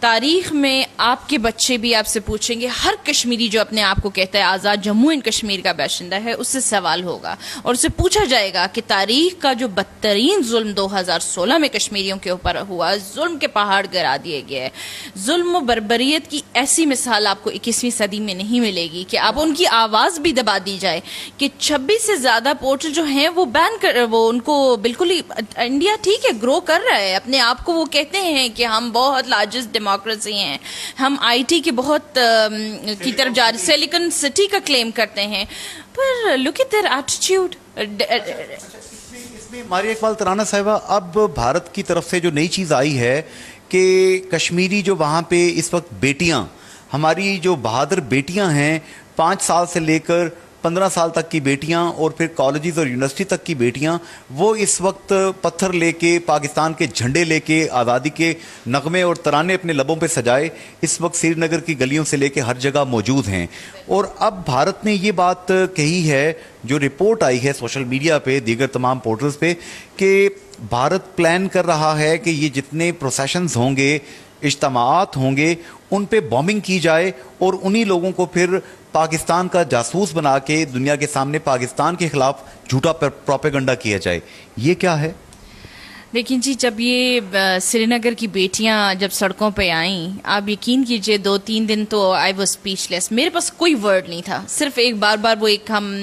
تاریخ میں آپ کے بچے بھی آپ سے پوچھیں گے، ہر کشمیری جو اپنے آپ کو کہتا ہے آزاد جموں اینڈ کشمیر کا باشندہ ہے، اس سے سوال ہوگا اور اسے پوچھا جائے گا کہ تاریخ کا جو بدترین ظلم 2016 میں کشمیریوں کے اوپر ہوا، ظلم کے پہاڑ گرا دیے گئے، ظلم و بربریت کی ایسی مثال آپ کو 21ویں صدی میں نہیں ملے گی کہ آپ ان کی آواز بھی دبا دی جائے کہ 26 سے زیادہ پورٹل جو ہیں وہ بین کر، وہ ان کو بالکل ہی، انڈیا ٹھیک ہے گرو کر رہا ہے اپنے آپ کو، وہ کہتے ہیں کہ ہم بہت لارجسٹ ڈیموکریسی ہیں، ہم آئی ٹی کے بہت کی طرف جا رہے، سیلیکن سٹی کا کلیم کرتے ہیں، پر لک ایٹ دیئر ایٹیٹیوڈ. اس میں ماریا اقبال ترانہ صاحبہ، اب بھارت کی طرف سے جو نئی چیز آئی ہے کہ کشمیری جو وہاں پہ اس وقت بیٹیاں، ہماری جو بہادر بیٹیاں ہیں، 5 سال سے لے کر 15 سال تک کی بیٹیاں اور پھر کالجز اور یونیورسٹی تک کی بیٹیاں، وہ اس وقت پتھر لے کے، پاکستان کے جھنڈے لے کے، آزادی کے نغمے اور ترانے اپنے لبوں پہ سجائے اس وقت سری نگر کی گلیوں سے لے کے ہر جگہ موجود ہیں. اور اب بھارت نے یہ بات کہی ہے، جو رپورٹ آئی ہے سوشل میڈیا پہ، دیگر تمام پورٹلز پہ، کہ بھارت پلان کر رہا ہے کہ یہ جتنے پروسیشنز ہوں گے، اجتماعات ہوں گے، ان پہ بومبنگ کی جائے اور انہی لوگوں کو پھر پاکستان کا جاسوس بنا کے دنیا کے سامنے پاکستان کے خلاف جھوٹا پروپیگنڈا کیا جائے. یہ کیا ہے؟ لیکن جی، جب یہ سری نگر کی بیٹیاں جب سڑکوں پہ آئیں، آپ یقین کیجئے 2-3 دن تو آئی واز اسپیچ لیس، میرے پاس کوئی ورڈ نہیں تھا. صرف ایک بار وہ ایک ہم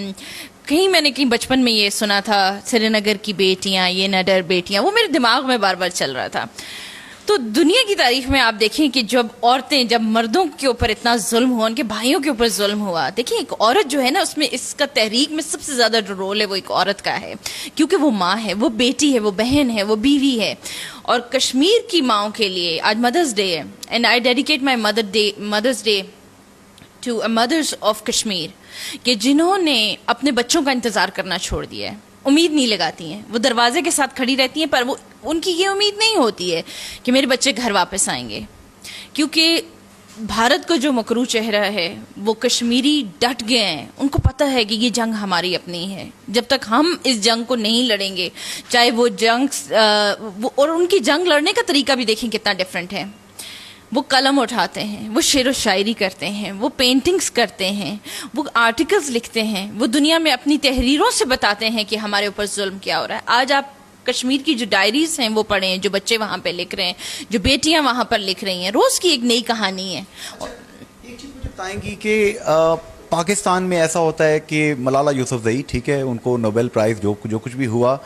کہیں میں نے کہیں بچپن میں یہ سنا تھا، سری نگر کی بیٹیاں، یہ نڈر بیٹیاں، وہ میرے دماغ میں بار چل رہا تھا. تو دنیا کی تاریخ میں آپ دیکھیں کہ جب عورتیں، جب مردوں کے اوپر اتنا ظلم ہوا، ان کے بھائیوں کے اوپر ظلم ہوا، دیکھیں ایک عورت جو ہے نا، اس میں اس کا تحریک میں سب سے زیادہ جو رول ہے وہ ایک عورت کا ہے، کیونکہ وہ ماں ہے، وہ بیٹی ہے، وہ بہن ہے، وہ بیوی ہے. اور کشمیر کی ماؤں کے لیے آج مدرس ڈے ہے، اینڈ آئی ڈیڈیکیٹ مائی مدرس ڈے ٹو مدرس آف کشمیر، کہ جنہوں نے اپنے بچوں کا انتظار کرنا چھوڑ دیا ہے، امید نہیں لگاتی ہیں، وہ دروازے کے ساتھ کھڑی رہتی ہیں، پر وہ ان کی یہ امید نہیں ہوتی ہے کہ میرے بچے گھر واپس آئیں گے، کیونکہ بھارت کا جو مکرو چہرہ ہے وہ کشمیری ڈٹ گئے ہیں. ان کو پتہ ہے کہ یہ جنگ ہماری اپنی ہے، جب تک ہم اس جنگ کو نہیں لڑیں گے، چاہے وہ جنگ اور ان کی جنگ لڑنے کا طریقہ بھی دیکھیں کتنا ڈیفرنٹ ہے. وہ قلم اٹھاتے ہیں، وہ شعر و شاعری کرتے ہیں، وہ پینٹنگز کرتے ہیں، وہ آرٹیکلز لکھتے ہیں، وہ دنیا میں اپنی تحریروں سے بتاتے ہیں کہ ہمارے اوپر ظلم کیا ہو رہا ہے. آج آپ کشمیر کی جو ڈائریز ہیں وہ پڑھیں، جو بچے وہاں پہ لکھ رہے ہیں، جو بیٹیاں وہاں پر لکھ رہی ہیں، روز کی ایک نئی کہانی ہے. ایک چیز مجھے بتائیں گی کہ پاکستان میں ایسا ہوتا ہے کہ ملالہ یوسفزئی، ٹھیک ہے، ان کو نوبل پرائز جو کچھ بھی ہوا،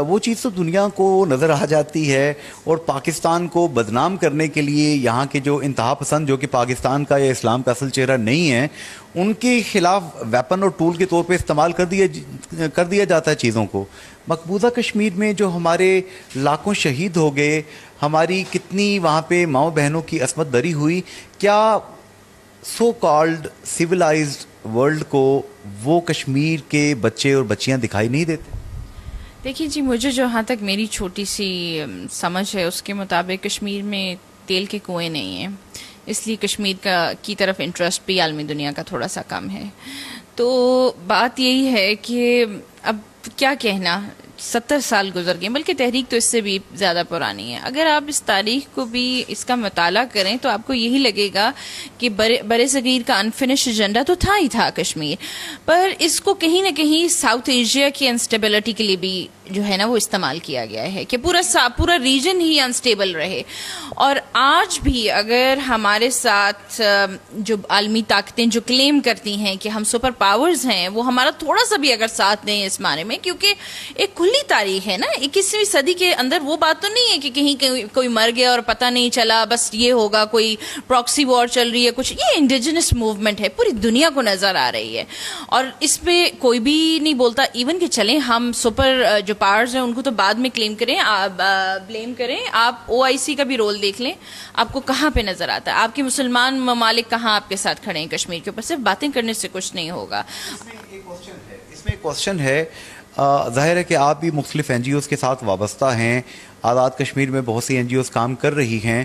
وہ چیز تو دنیا کو نظر آ جاتی ہے، اور پاکستان کو بدنام کرنے کے لیے یہاں کے جو انتہا پسند، جو کہ پاکستان کا یا اسلام کا اصل چہرہ نہیں ہے، ان کے خلاف ویپن اور ٹول کے طور پہ استعمال کر دیا جاتا ہے چیزوں کو. مقبوضہ کشمیر میں جو ہمارے لاکھوں شہید ہو گئے، ہماری کتنی وہاں پہ ماؤں بہنوں کی عصمت دری ہوئی، کیا سو کالڈ سویلائزڈ ورلڈ کو وہ کشمیر کے بچے اور بچیاں دکھائی نہیں دیتے؟ دیکھیے جی، مجھے جہاں تک میری چھوٹی سی سمجھ ہے اس کے مطابق کشمیر میں تیل کے کنویں نہیں ہیں، اس لیے کشمیر کی طرف انٹرسٹ بھی عالمی دنیا کا تھوڑا سا کم ہے. تو بات یہی ہے کہ اب کیا کہنا، 70 سال گزر گئے، بلکہ تحریک تو اس سے بھی زیادہ پرانی ہے. اگر آپ اس تاریخ کو بھی اس کا مطالعہ کریں تو آپ کو یہی لگے گا کہ برے صغیر کا انفنش ایجنڈا تو تھا ہی تھا کشمیر، پر اس کو کہیں نہ کہیں ساؤتھ ایشیا کی انسٹیبلٹی کے لیے بھی جو ہے نا وہ استعمال کیا گیا ہے کہ پورا ریجن ہی انسٹیبل رہے. اور آج بھی اگر ہمارے ساتھ جو عالمی طاقتیں جو کلیم کرتی ہیں کہ ہم سپر پاورز ہیں، وہ ہمارا تھوڑا سا بھی اگر ساتھ دیں اس بارے میں، کیونکہ ایک کھلی تاریخ ہے نا 21ویں صدی کے اندر، وہ بات تو نہیں ہے کہ کہیں کوئی مر گیا اور پتہ نہیں چلا، بس یہ ہوگا کوئی پراکسی وار چل رہی ہے کچھ. یہ انڈیجنس موومنٹ ہے، پوری دنیا کو نظر آ رہی ہے، اور اس پہ کوئی بھی نہیں بولتا. ایون کہ چلیں ہم سپر جو پاورز ہیں ان کو تو بعد میں کلیم کریں، بلیم کریں، آپ OIC کا بھی رول دیکھ لیں، آپ کو کہاں پہ نظر آتا ہے، آپ کے مسلمان ممالک کہاں آپ کے ساتھ کھڑے ہیں کشمیر کے اوپر. صرف باتیں کرنے سے کچھ نہیں ہوگا. اس میں ایک کوسچن ہے، ظاہر ہے کہ آپ بھی مختلف NGOs کے ساتھ وابستہ ہیں، آزاد کشمیر میں بہت سی NGOs کام کر رہی ہیں.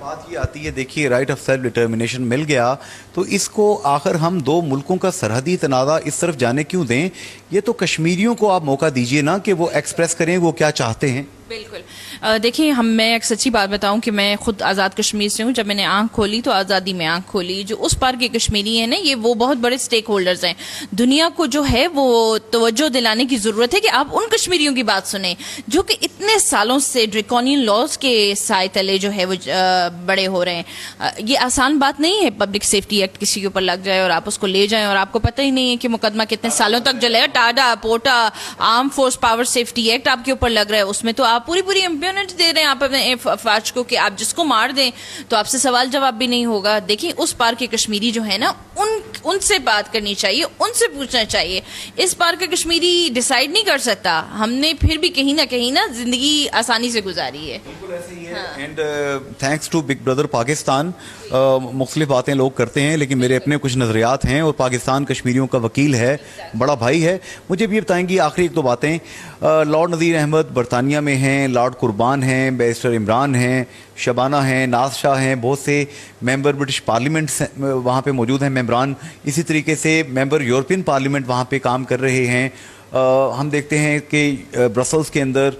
بات یہ آتی ہے دیکھیے رائٹ آف سیلف ڈٹرمنیشن مل گیا تو اس کو آخر ہم دو ملکوں کا سرحدی تنازع اس طرف جانے کیوں دیں؟ یہ تو کشمیریوں کو آپ موقع دیجئے نا کہ وہ ایکسپریس کریں وہ کیا چاہتے ہیں. بالکل. دیکھیں میں ایک سچی بات بتاؤں کہ میں خود آزاد کشمیر سے ہوں. جب میں نے آنکھ کھولی تو آزادی میں آنکھ کھولی. جو اس پار کے کشمیری ہیں نا یہ وہ بہت بڑے سٹیک ہولڈرز ہیں. دنیا کو جو ہے وہ توجہ دلانے کی ضرورت ہے کہ آپ ان کشمیریوں کی بات سنیں جو کہ اتنے سالوں سے ڈریکونین لاز کے سائے تلے جو ہے وہ بڑے ہو رہے ہیں. یہ آسان بات نہیں ہے پبلک سیفٹی ایکٹ کسی کے اوپر لگ جائے اور آپ اس کو لے جائیں اور آپ کو پتہ ہی نہیں ہے کہ مقدمہ کتنے سالوں تک چلے گا. ٹاڈا پوٹا آرم فورس پاور سیفٹی ایکٹ آپ کے اوپر لگ رہا ہے. اس میں تو آپ پوری امپیونٹ دے رہے ہیں آپ اپنے افواج کو کہ آپ جس کو مار دیں تو آپ سے سوال جواب بھی نہیں ہوگا. دیکھیں اس پار کے کشمیری جو ہے نا ان سے بات کرنی چاہیے, ان سے پوچھنا چاہیے. اس پار کا کشمیری ڈیسائیڈ نہیں کر سکتا. ہم نے پھر بھی کہیں نہ زندگی آسانی سے گزاری ہے. بالکل ایسے ہی ہے. And thanks to big brother Pakistan مختلف باتیں لوگ کرتے ہیں لیکن میرے اپنے کچھ نظریات ہیں اور پاکستان کشمیریوں کا وکیل ہے, بڑا بھائی ہے. مجھے بھی بتائیں گی آخری ایک دو باتیں. لارڈ نذیر احمد برطانیہ میں ہیں, لارڈ قربان ہیں, بیرسٹر عمران ہیں, شبانہ ہیں, ناز شاہ ہیں, بہت سے ممبر برٹش پارلیمنٹ وہاں پہ موجود ہیں ممبران. اسی طریقے سے ممبر یورپین پارلیمنٹ وہاں پہ کام کر رہے ہیں. ہم دیکھتے ہیں کہ برسلز کے اندر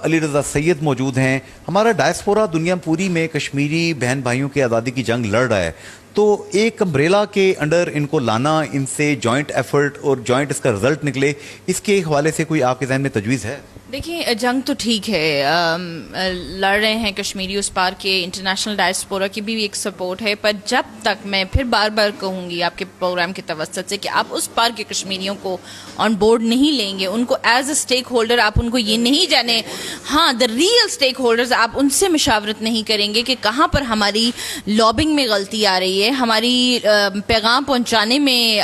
علی رضا سید موجود ہیں. ہمارا ڈائسپورا دنیا پوری میں کشمیری بہن بھائیوں کی آزادی کی جنگ لڑ رہا ہے. تو ایک امبریلا کے انڈر ان کو لانا, ان سے جوائنٹ ایفرٹ اور جوائنٹ اس کا رزلٹ نکلے, اس کے حوالے سے کوئی آپ کے ذہن میں تجویز ہے؟ دیکھیں جنگ تو ٹھیک ہے, لڑ رہے ہیں کشمیری اس پار کے. انٹرنیشنل ڈائسپورا کی بھی ایک سپورٹ ہے, پر جب تک میں پھر بار بار کہوں گی آپ کے پروگرام کے توسط سے کہ آپ اس پار کے کشمیریوں کو آن بورڈ نہیں لیں گے, ان کو ایز اے اسٹیک ہولڈر آپ ان کو یہ نہیں جانے, ہاں دا ریئل اسٹیک ہولڈرز, آپ ان سے مشاورت نہیں کریں گے کہ کہاں پر ہماری لابنگ میں غلطی آ رہی ہے, ہماری پیغام پہنچانے میں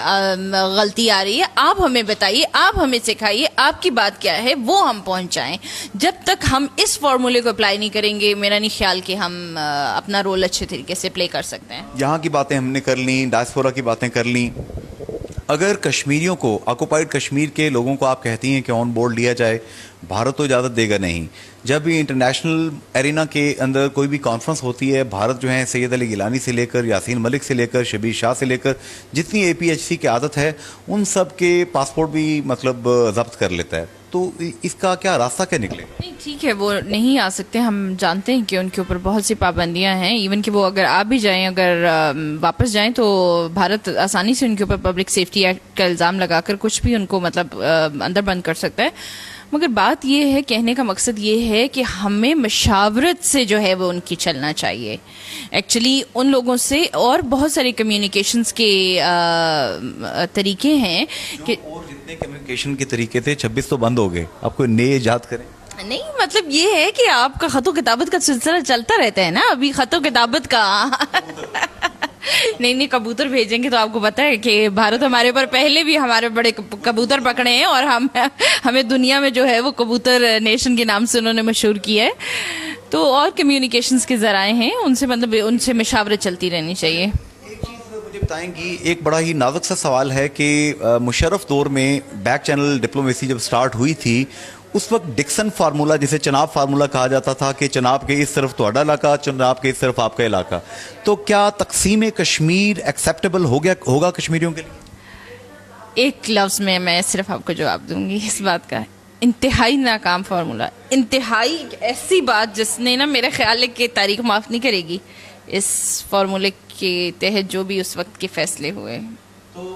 غلطی آ رہی ہے. آپ ہمیں بتائیے, آپ ہمیں سکھائیے, آپ کی بات کیا ہے وہ ہم پہنچائیں. جب تک ہم اس فارمولے کو اپلائی نہیں کریں گے میرا نہیں خیال کہ ہم اپنا رول اچھے طریقے سے پلے کر سکتے ہیں. یہاں کی باتیں ہم نے کر لیں, ڈائسپورا کی باتیں کر لیں. اگر کشمیریوں کو, آکوپائڈ کشمیر کے لوگوں کو آپ کہتی ہیں کہ آن بورڈ لیا جائے, بھارت تو اجازت دے گا نہیں. جب بھی انٹرنیشنل ایرینا کے اندر کوئی بھی کانفرنس ہوتی ہے, بھارت جو ہے سید علی گیلانی سے لے کر یاسین ملک سے لے کر شبیر شاہ سے لے کر جتنی اے پی ایچ سی کی عادت ہے ان سب کے پاسپورٹ بھی مطلب ضبط کر لیتا ہے. تو اس کا کیا راستہ کیا نکلے؟ نہیں ٹھیک ہے, وہ نہیں آ سکتے. ہم جانتے ہیں کہ ان کے اوپر بہت سی پابندیاں ہیں. ایون کہ وہ اگر آ بھی جائیں, اگر واپس جائیں تو بھارت آسانی سے ان کے اوپر پبلک سیفٹی ایکٹ کا الزام لگا کر کچھ بھی ان کو مطلب اندر بند کر سکتا ہے. مگر بات یہ ہے, کہنے کا مقصد یہ ہے کہ ہمیں مشاورت سے جو ہے وہ ان کی چلنا چاہیے ایکچولی ان لوگوں سے. اور بہت سارے کمیونیکیشنز کے طریقے ہیں کہ اور جتنے کمیونیکیشن کے طریقے تھے 26 تو بند ہو گئے, آپ کوئی نئے ایجاد کریں. نہیں مطلب یہ ہے کہ آپ کا خط و کتابت کا سلسلہ چلتا رہتا ہے نا. ابھی خط و کتابت کا نہیں کبوتر بھیجیں گے تو آپ کو پتا ہے کہ بھارت ہمارے اوپر پہلے بھی ہمارے بڑے کبوتر پکڑے ہیں اور ہمیں دنیا میں جو ہے وہ کبوتر نیشن کے نام سے انہوں نے مشہور کیا ہے. تو اور کمیونیکیشنز کے ذرائع ہیں, ان سے مطلب ان سے مشاورت چلتی رہنی چاہیے. ایک چیز مجھے بتائیں گی, ایک بڑا ہی نازک سا سوال ہے کہ مشرف دور میں بیک چینل ڈپلومیسی جب سٹارٹ ہوئی تھی اس وقت ڈکسن فارمولا, جسے چناب فارمولا کہا جاتا تھا کہ چناب کے اس طرف تہاڈا علاقہ, چناب کے اس طرف آپ کا علاقہ, تو کیا تقسیم کشمیر ایکسیپٹیبل ہوگا کشمیریوں کے لیے؟ ایک لفظ میں صرف آپ کو جواب دوں گی اس بات کا, انتہائی ناکام فارمولا, انتہائی ایسی بات جس نے نا میرا خیال ہے کہ تاریخ معاف نہیں کرے گی اس فارمولے کے تحت جو بھی اس وقت کے فیصلے ہوئے. تو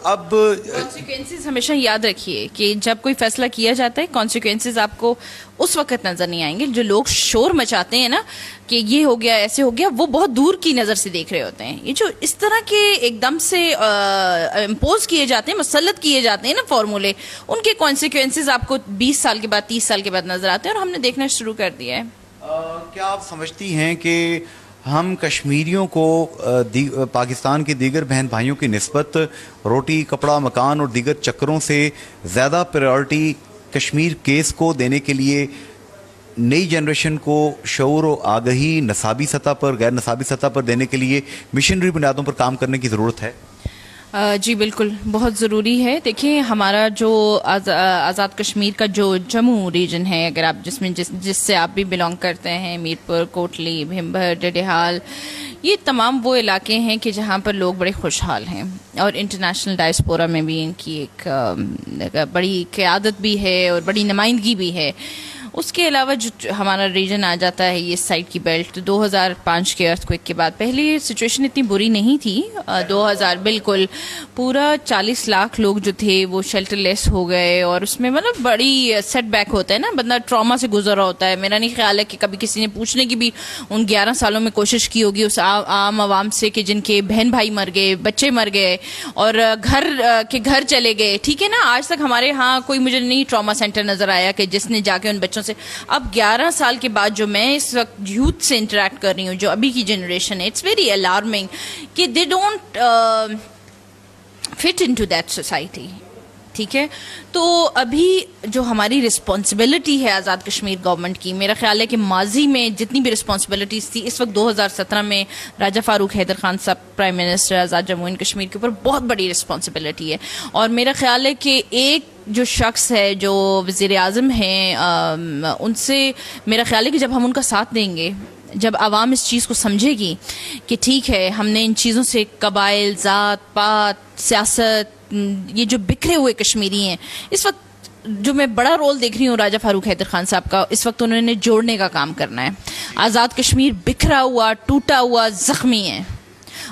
اب کانسیکوینسز ہمیشہ یاد رکھیے کہ جب کوئی فیصلہ کیا جاتا ہے کانسیکوینسز آپ کو اس وقت نظر نہیں آئیں گے. جو لوگ شور مچاتے ہیں نا کہ یہ ہو گیا ایسے ہو گیا, وہ بہت دور کی نظر سے دیکھ رہے ہوتے ہیں. یہ جو اس طرح کے ایک دم سے امپوز کیے جاتے ہیں, مسلط کیے جاتے ہیں نا فارمولے, ان کے کانسیکوینسز آپ کو 20 سال کے بعد 30 سال کے بعد نظر آتے ہیں, اور ہم نے دیکھنا شروع کر دیا ہے. کیا آپ سمجھتی ہیں کہ ہم کشمیریوں کو پاکستان کے دیگر بہن بھائیوں کی نسبت روٹی, کپڑا, مکان اور دیگر چکروں سے زیادہ پریورٹی کشمیر کیس کو دینے کے لیے نئی جنریشن کو شعور و آگہی نصابی سطح پر, غیر نصابی سطح پر دینے کے لیے مشنری بنیادوں پر کام کرنے کی ضرورت ہے؟ جی بالکل بہت ضروری ہے. دیکھیں ہمارا جو آزاد کشمیر کا جو جموں ریجن ہے، اگر آپ جس سے آپ بھی بلانگ کرتے ہیں، میر پور، کوٹلی، بھمبر، ڈڈیہال، یہ تمام وہ علاقے ہیں کہ جہاں پر لوگ بڑے خوشحال ہیں، اور انٹرنیشنل ڈائسپورا میں بھی ان کی ایک بڑی قیادت بھی ہے اور بڑی نمائندگی بھی ہے. اس کے علاوہ جو ہمارا ریجن آ جاتا ہے یہ سائڈ کی بیلٹ، 2005 کے ارتھ کوئک کے بعد پہلے سچویشن اتنی بری نہیں تھی. 2000 بالکل پورا 40 لاکھ لوگ جو تھے وہ شیلٹر لیس ہو گئے، اور اس میں مطلب بڑی سیٹ بیک ہوتا ہے نا، بندہ ٹراما سے گزر رہا ہوتا ہے. میرا نہیں خیال ہے کہ کبھی کسی نے پوچھنے کی بھی ان 11 سالوں میں کوشش کی ہوگی اس عام عوام سے کہ جن کے بہن بھائی مر گئے، بچے مر گئے، اور گھر چلے گئے. ٹھیک ہے نا، آج تک ہمارے ہاں کوئی مجھے نہیں ٹراما سینٹر نظر آیا کہ جس نے جا کے ان بچوں سے. اب 11 سال کے بعد جو میں اس وقت یوتھ سے انٹریکٹ کر رہی ہوں، جو ابھی کی جنریشن ہے، اٹس ویری الارمنگ کہ they don't fit into that society. ٹھیک ہے، تو ابھی جو ہماری رسپانسبلٹی ہے آزاد کشمیر گورنمنٹ کی، میرا خیال ہے کہ ماضی میں جتنی بھی رسپانسبلٹیز تھی، اس وقت 2017 میں راجہ فاروق حیدر خان صاحب prime minister Azad Jammu and Kashmir کے اوپر بہت بڑی رسپانسبلٹی ہے. اور میرا خیال ہے کہ ایک جو شخص ہے جو وزیر اعظم ہیں، ان سے میرا خیال ہے کہ جب ہم ان کا ساتھ دیں گے، جب عوام اس چیز کو سمجھے گی کہ ٹھیک ہے ہم نے ان چیزوں سے قبائل، ذات پات، سیاست، یہ جو بکھرے ہوئے کشمیری ہیں، اس وقت جو میں بڑا رول دیکھ رہی ہوں راجہ فاروق حیدر خان صاحب کا، اس وقت انہوں نے جوڑنے کا کام کرنا ہے. آزاد کشمیر بکھرا ہوا، ٹوٹا ہوا، زخمی ہے،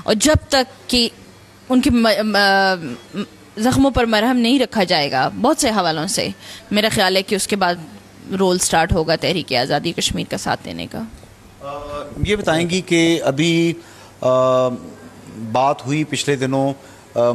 اور جب تک کہ ان کے زخموں پر مرہم نہیں رکھا جائے گا بہت سے حوالوں سے، میرا خیال ہے کہ اس کے بعد رول سٹارٹ ہوگا تحریک آزادی کشمیر کا ساتھ دینے کا. یہ بتائیں گی کہ ابھی بات ہوئی پچھلے دنوں،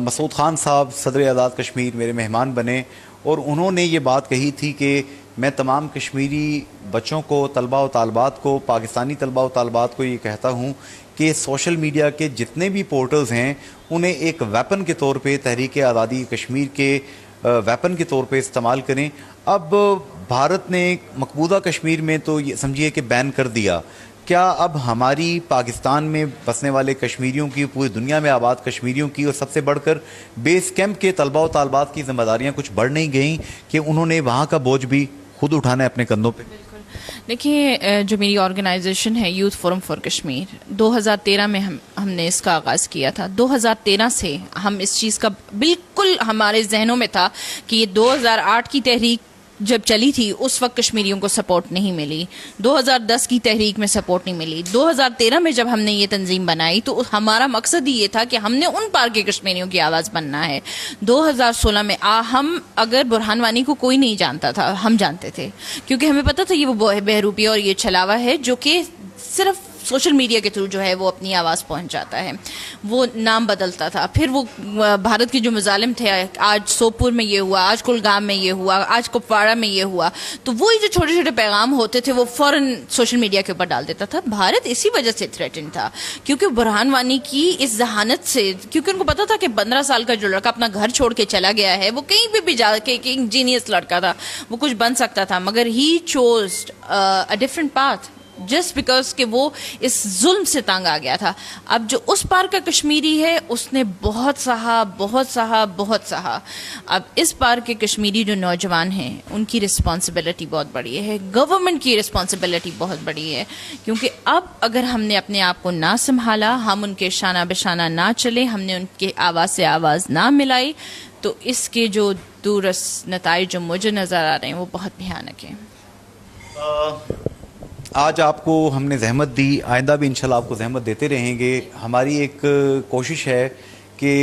مسعود خان صاحب صدر آزاد کشمیر میرے مہمان بنے، اور انہوں نے یہ بات کہی تھی کہ میں تمام کشمیری بچوں کو، طلباء و طالبات کو، پاکستانی طلباء و طالبات کو یہ کہتا ہوں کہ سوشل میڈیا کے جتنے بھی پورٹلز ہیں انہیں ایک ویپن کے طور پہ، تحریک آزادی کشمیر کے ویپن کے طور پہ استعمال کریں. اب بھارت نے مقبوضہ کشمیر میں تو یہ سمجھیے کہ بین کر دیا، کیا اب ہماری پاکستان میں بسنے والے کشمیریوں کی، پوری دنیا میں آباد کشمیریوں کی، اور سب سے بڑھ کر بیس کیمپ کے طلباء و طالبات کی ذمہ داریاں کچھ بڑھ نہیں گئیں کہ انہوں نے وہاں کا بوجھ بھی خود اٹھانا ہے اپنے کندھوں پہ؟ دیکھیے، جو میری آرگنائزیشن ہے یوتھ فورم فار کشمیر، 2013 میں ہم نے اس کا آغاز کیا تھا. 2013 سے ہم اس چیز کا بالکل ہمارے ذہنوں میں تھا کہ یہ 2008 کی تحریک جب چلی تھی اس وقت کشمیریوں کو سپورٹ نہیں ملی، 2010 کی تحریک میں سپورٹ نہیں ملی، 2013 میں جب ہم نے یہ تنظیم بنائی تو ہمارا مقصد ہی یہ تھا کہ ہم نے ان پار کے کشمیریوں کی آواز بننا ہے. 2016 میں ہم اگر برہان وانی کو کوئی نہیں جانتا تھا، ہم جانتے تھے، کیونکہ ہمیں پتا تھا یہ وہ بہروپیہ اور یہ چھلاوا ہے جو کہ صرف سوشل میڈیا کے تھرو جو ہے وہ اپنی آواز پہنچ جاتا ہے. وہ نام بدلتا تھا، پھر وہ بھارت کے جو مظالم تھے، آج سوپور میں یہ ہوا، آج کلگام میں یہ ہوا، آج کپواڑہ میں یہ ہوا، تو وہی جو چھوٹے چھوٹے پیغام ہوتے تھے وہ فوراً سوشل میڈیا کے اوپر ڈال دیتا تھا. بھارت اسی وجہ سے تھریٹن تھا، کیونکہ برہان وانی کی اس ذہانت سے، کیونکہ ان کو پتا تھا کہ 15 سال کا جو لڑکا اپنا گھر چھوڑ کے چلا گیا ہے وہ کہیں پہ بھی جا کے ایک جینیس لڑکا تھا، وہ کچھ بن سکتا تھا، مگر he choose a different path just because کہ وہ اس ظلم سے تنگ آ گیا تھا. اب جو اس پار کا کشمیری ہے اس نے بہت سہا بہت سہا بہت سہا. اب اس پار کے کشمیری جو نوجوان ہیں ان کی رسپانسبلٹی بہت بڑی ہے، گورنمنٹ کی رسپانسبلٹی بہت بڑی ہے، کیونکہ اب اگر ہم نے اپنے آپ کو نہ سنبھالا، ہم ان کے شانہ بشانہ نہ چلے، ہم نے ان کے آواز سے آواز نہ ملائی، تو اس کے جو دورس نتائج جو مجھے نظر آ رہے ہیں وہ بہت بھیانک ہیں. آج آپ کو ہم نے زحمت دی، آئندہ بھی انشاءاللہ آپ کو زحمت دیتے رہیں گے. ہماری ایک کوشش ہے کہ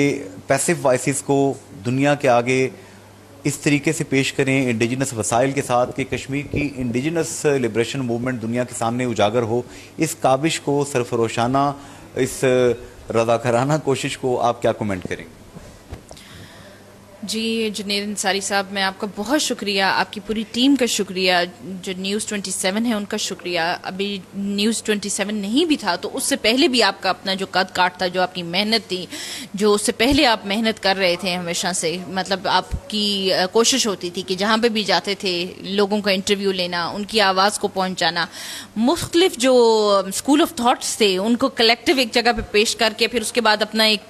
پیسو وائسز کو دنیا کے آگے اس طریقے سے پیش کریں انڈیجنس وسائل کے ساتھ کہ کشمیر کی انڈیجنس لبریشن موومنٹ دنیا کے سامنے اجاگر ہو. اس کاوش کو، سرفروشانہ اس رضاکارانہ کوشش کو آپ کیا کومنٹ کریں گے؟ جی جنید انصاری صاحب، میں آپ کا بہت شکریہ، آپ کی پوری ٹیم کا شکریہ، جو نیوز 27 ہے ان کا شکریہ. ابھی نیوز 27 نہیں بھی تھا تو اس سے پہلے بھی آپ کا اپنا جو قد کاٹ تھا، جو آپ کی محنت تھی، جو اس سے پہلے آپ محنت کر رہے تھے ہمیشہ سے، مطلب آپ کی کوشش ہوتی تھی کہ جہاں پہ بھی جاتے تھے لوگوں کا انٹرویو لینا، ان کی آواز کو پہنچانا، مختلف جو اسکول آف تھاٹس تھے ان کو کلیکٹیو ایک جگہ پہ پیش کر کے پھر اس کے بعد اپنا ایک